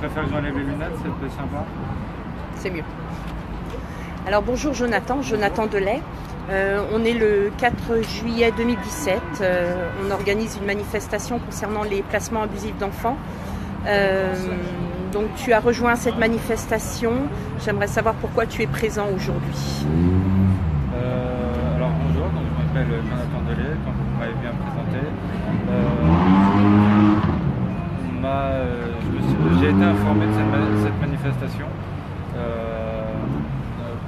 préfères que j'enlève les lunettes, c'est plus sympa. C'est mieux. Alors bonjour Jonathan Delay. On est le 4 juillet 2017. On organise une manifestation concernant les placements abusifs d'enfants. Donc tu as rejoint cette manifestation. J'aimerais savoir pourquoi tu es présent aujourd'hui. Alors bonjour, donc je m'appelle Jonathan Delay, comme vous m'avez bien présenté. J'ai été informé de cette manifestation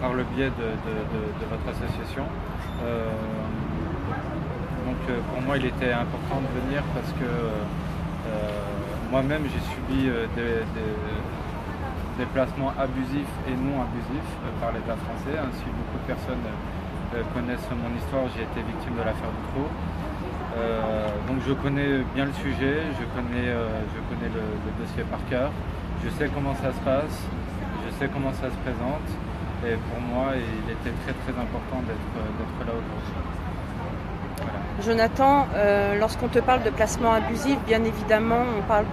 par le biais de votre association. Donc pour moi il était important de venir parce que moi-même j'ai subi des placements abusifs et non abusifs par l'État français. Ainsi beaucoup de personnes connaissent mon histoire, j'ai été victime de l'affaire Dutroux. Donc je connais bien le sujet, je connais le dossier par cœur, je sais comment ça se passe, je sais comment ça se présente et pour moi il était très très important d'être là aujourd'hui. Voilà. Jonathan, lorsqu'on te parle de placement abusif, bien évidemment on parle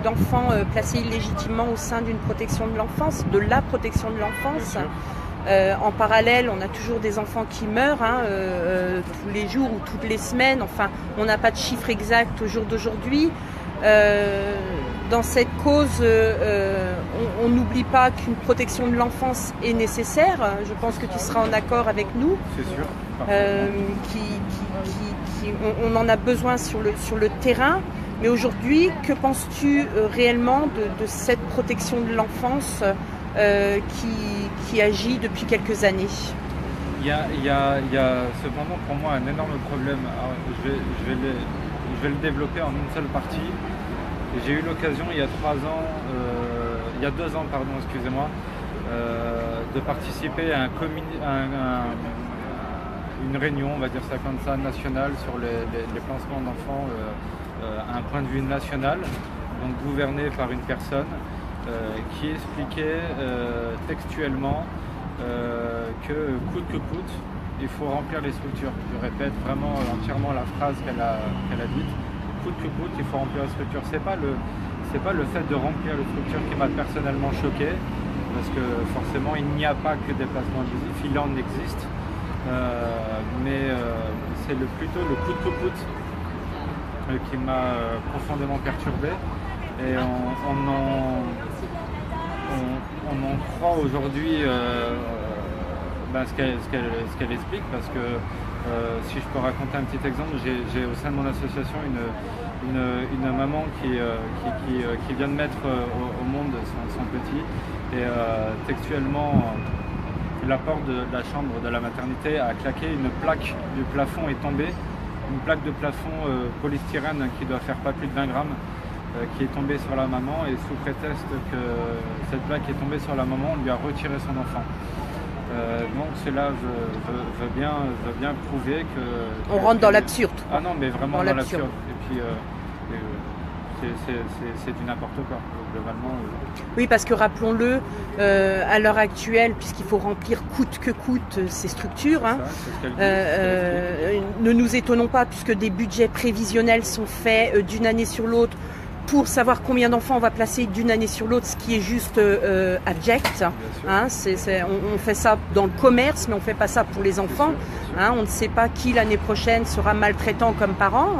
d'enfants placés illégitimement au sein d'une protection de l'enfance, de la protection de l'enfance. En parallèle, on a toujours des enfants qui meurent tous les jours ou toutes les semaines. Enfin, on n'a pas de chiffre exact au jour d'aujourd'hui. Dans cette cause, on n'oublie pas qu'une protection de l'enfance est nécessaire. Je pense que tu seras en accord avec nous. C'est sûr. On en a besoin sur le terrain. Mais aujourd'hui, que penses-tu réellement de cette protection de l'enfance qui agit depuis quelques années? Il y a cependant pour moi un énorme problème. Alors, je vais le développer en une seule partie. J'ai eu l'occasion il y a 2 ans, excusez-moi, de participer à une réunion, on va dire ça comme ça, nationale sur les placements d'enfants à un point de vue national, donc gouverné par une personne qui expliquait textuellement que coûte que coûte, il faut remplir les structures. Je répète vraiment entièrement la phrase qu'elle a dite. Coûte que coûte, il faut remplir les structures. C'est pas le fait de remplir les structures qui m'a personnellement choqué, parce que forcément il n'y a pas que des placements abusifs, il en existe, mais c'est plutôt le coûte que coûte qui m'a profondément perturbé. Et on en croit aujourd'hui ce qu'elle explique, parce que si je peux raconter un petit exemple, j'ai au sein de mon association une maman qui vient de mettre au monde son petit, et textuellement la porte de la chambre de la maternité a claqué, une plaque du plafond est tombée, une plaque de plafond polystyrène qui doit faire pas plus de 20 grammes, qui est tombée sur la maman, et sous prétexte que cette plaque est tombée sur la maman, on lui a retiré son enfant. Donc cela veut bien prouver que... On rentre dans l'absurde. Ah non, mais vraiment dans l'absurde. Et puis c'est du n'importe quoi, globalement. Oui, parce que rappelons-le, à l'heure actuelle, puisqu'il faut remplir coûte que coûte ces structures, ne nous étonnons pas, puisque des budgets prévisionnels sont faits d'une année sur l'autre pour savoir combien d'enfants on va placer d'une année sur l'autre, ce qui est juste abject. On fait ça dans le commerce, mais on ne fait pas ça pour les enfants. On ne sait pas qui l'année prochaine sera maltraitant comme parent,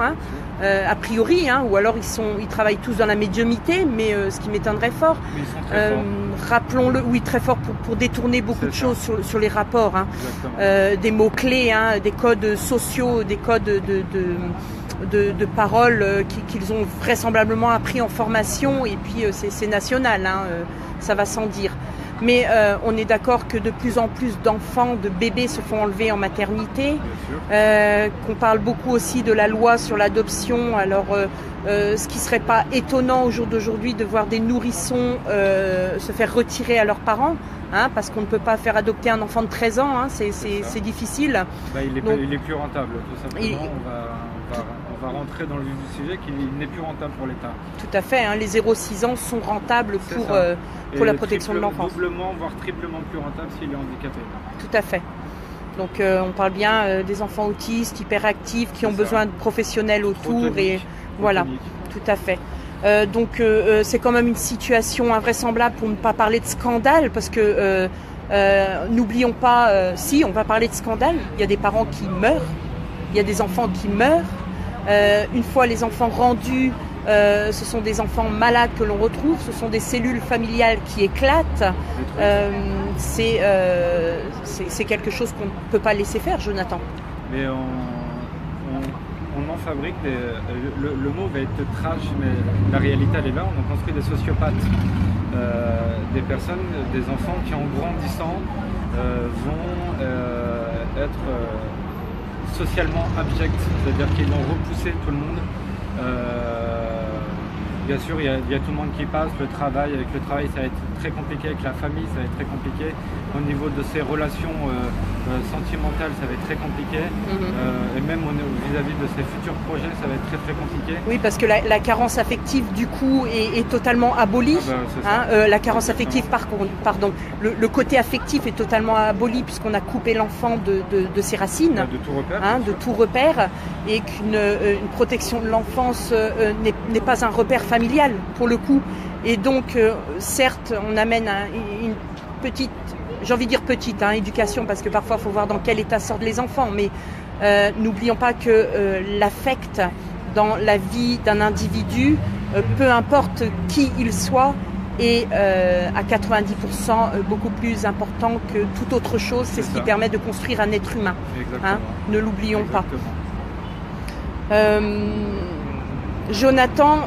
a priori, ou alors ils travaillent tous dans la médiumnité, mais ce qui m'étonnerait fort. Mais ils sont très forts. Rappelons-le, oui, très fort pour détourner beaucoup de choses sur les rapports, des mots-clés, des codes sociaux, des codes de paroles qu'ils ont vraisemblablement appris en formation, et puis c'est national, ça va sans dire. Mais on est d'accord que de plus en plus d'enfants, de bébés se font enlever en maternité, qu'on parle beaucoup aussi de la loi sur l'adoption. Alors ce qui serait pas étonnant au jour d'aujourd'hui de voir des nourrissons se faire retirer à leurs parents, parce qu'on ne peut pas faire adopter un enfant de 13 ans, c'est difficile. Il est plus rentable, tout simplement. On va rentrer dans le vif du sujet, qu'il n'est plus rentable pour l'État. Tout à fait, les 0-6 ans sont rentables pour la protection de l'enfance. Doublement, voire triplement plus rentable s'il est handicapé. Tout à fait. Donc on parle bien des enfants autistes, hyperactifs, qui ont besoin de professionnels autour. Voilà, tout à fait. Donc c'est quand même une situation invraisemblable, pour ne pas parler de scandale, parce que n'oublions pas, si on va parler de scandale, il y a des parents qui meurent, il y a des enfants qui meurent. Une fois les enfants rendus, ce sont des enfants malades que l'on retrouve, ce sont des cellules familiales qui éclatent. C'est quelque chose qu'on ne peut pas laisser faire, Jonathan. Mais on en fabrique, le mot va être trash, mais la réalité elle est là, on construit des sociopathes, des personnes, des enfants qui en grandissant vont être socialement abjects, c'est-à-dire qu'ils vont repousser tout le monde. Bien sûr, il y a tout le monde qui passe, avec le travail ça va être très compliqué, avec la famille ça va être très compliqué, au niveau de ses relations sentimentales ça va être très compliqué, et même vis-à-vis de ses futurs projets ça va être très très compliqué. Oui, parce que la carence affective du coup est totalement abolie. La carence affective, pardon, le côté affectif est totalement aboli, puisqu'on a coupé l'enfant de ses racines, de tout repère, de tout repère, et qu'une protection de l'enfance n'est pas un repère familial pour le coup. Et donc certes on amène une petite, j'ai envie de dire petite éducation, parce que parfois il faut voir dans quel état sortent les enfants, mais n'oublions pas que l'affect dans la vie d'un individu, peu importe qui il soit, est à 90% beaucoup plus important que toute autre chose. C'est ce qui permet de construire un être humain. Ne l'oublions pas. Jonathan,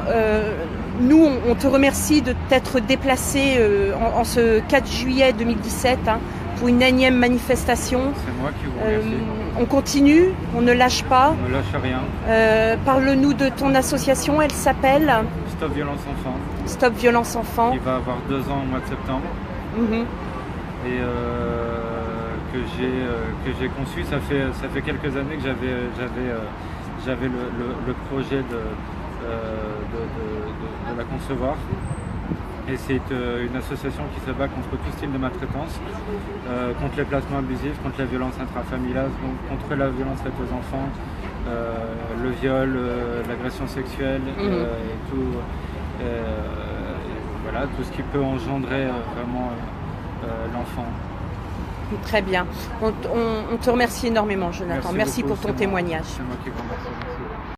nous on te remercie de t'être déplacé en ce 4 juillet 2017 pour une énième manifestation. C'est moi qui vous remercie. On continue, on ne lâche pas. On ne lâche rien. Parle-nous de ton association, elle s'appelle Stop Violence Enfant. Stop Violence Enfant. Il va avoir 2 ans au mois de septembre. Et que j'ai conçu, ça fait quelques années que j'avais le projet de la concevoir. Et c'est une association qui se bat contre tout style de maltraitance, contre les placements abusifs, contre la violence intrafamiliale, contre la violence faite aux enfants, le viol, l'agression sexuelle, et tout, voilà, tout ce qui peut engendrer vraiment l'enfant. Très bien. On te remercie énormément, Jonathan. Merci pour ton témoignage. C'est moi qui vous remercie.